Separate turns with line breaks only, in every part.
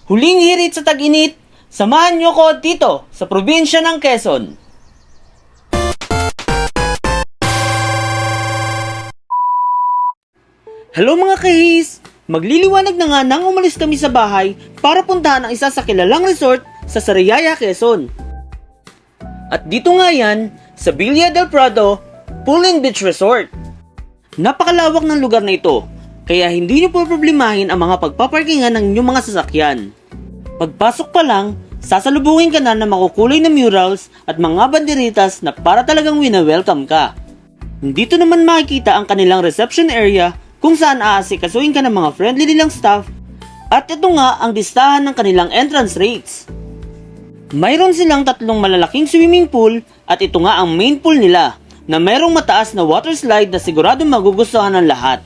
Huling hirit sa tag-init, samahan niyo ko dito sa probinsya ng Quezon. Hello mga kahis! Magliliwanag na nga nang umalis kami sa bahay para puntahan ang isa sa kilalang resort sa Sariaya, Quezon. At dito nga yan, sa Villa del Prado, Pool and Beach Resort. Napakalawak ng lugar na ito, kaya hindi nyo po problemahin ang mga pagpaparkingan ng inyong mga sasakyan. Pagpasok pa lang, sasalubungin ka na ng makukulay na murals at mga banderitas na para talagang wina-welcome ka. Dito naman makikita ang kanilang reception area kung saan aasikasuhin ka ng mga friendly nilang staff at ito nga ang listahan ng kanilang entrance rates. Mayroon silang 3 malalaking swimming pool at ito nga ang main pool nila na mayroong mataas na water slide na siguradong magugustuhan ng lahat.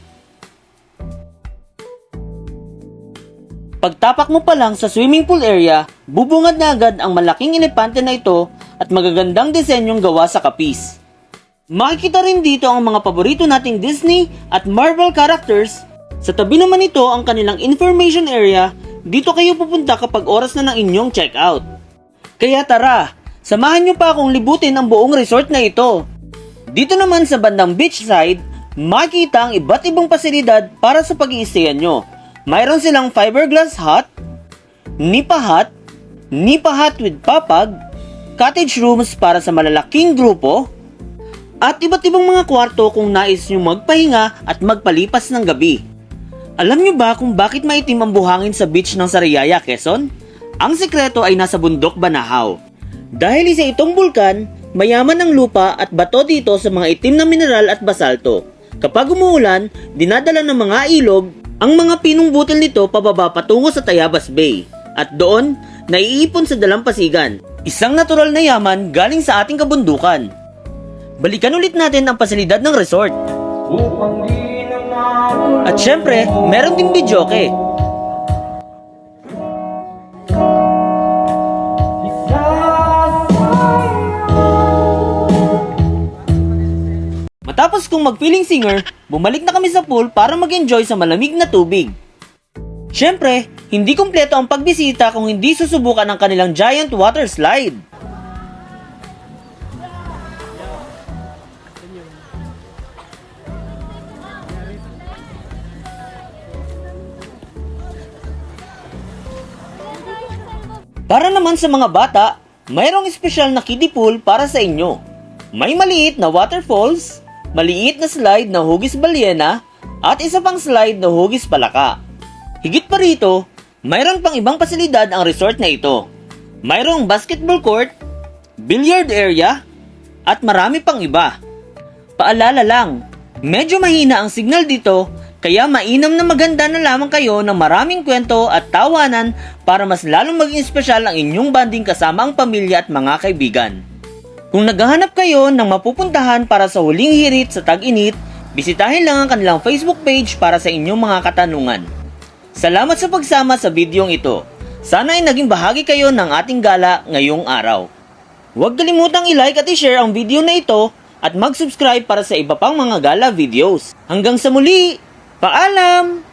Pagtapak mo pa lang sa swimming pool area, bubungad na agad ang malaking elepante na ito at magagandang disenyong gawa sa kapis. Makikita rin dito ang mga paborito nating Disney at Marvel characters. Sa tabi naman ito ang kanilang information area, dito kayo pupunta kapag oras na ng inyong checkout. Kaya tara, samahan nyo pa akong libutin ang buong resort na ito. Dito naman sa bandang beach side, makikita ang iba't ibang pasilidad para sa pag-i-stayan nyo. Mayroon silang fiberglass hut, nipa hut with papag, cottage rooms para sa malalaking grupo, at iba't ibang mga kwarto kung nais nyo magpahinga at magpalipas ng gabi. Alam nyo ba kung bakit maitim ang buhangin sa beach ng Sariaya, Quezon? Ang sekreto ay nasa bundok Banahaw. Dahil isa itong bulkan, mayaman ang lupa at bato dito sa mga itim na mineral at basalto. Kapag umuulan, dinadala ng mga ilog ang mga pinong butil nito pababa patungo sa Tayabas Bay. At doon, naiipon sa dalampasigan. Isang natural na yaman galing sa ating kabundukan. Balikan ulit natin ang pasilidad ng resort. At syempre, meron ding videoke. Matapos kong mag-feeling singer, bumalik na kami sa pool para mag-enjoy sa malamig na tubig. Syempre, hindi kumpleto ang pagbisita kung hindi susubukan ang kanilang giant water slide. Para naman sa mga bata, mayroong espesyal na kiddie pool para sa inyo. May maliit na waterfalls, maliit na slide na hugis balyena, at isa pang slide na hugis palaka. Higit pa rito, mayroon pang ibang pasilidad ang resort na ito. Mayroong basketball court, billiard area, at marami pang iba. Paalala lang, medyo mahina ang signal dito, kaya mainam na maganda na lamang kayo ng maraming kwento at tawanan para mas lalong maging espesyal ang inyong banding kasama ang pamilya at mga kaibigan. Kung naghahanap kayo ng mapupuntahan para sa huling hirit sa tag-init, bisitahin lang ang kanilang Facebook page para sa inyong mga katanungan. Salamat sa pagsama sa videong ito. Sana ay naging bahagi kayo ng ating gala ngayong araw. Huwag kalimutang i-like at i-share ang video na ito at mag-subscribe para sa iba pang mga gala videos. Hanggang sa muli, paalam!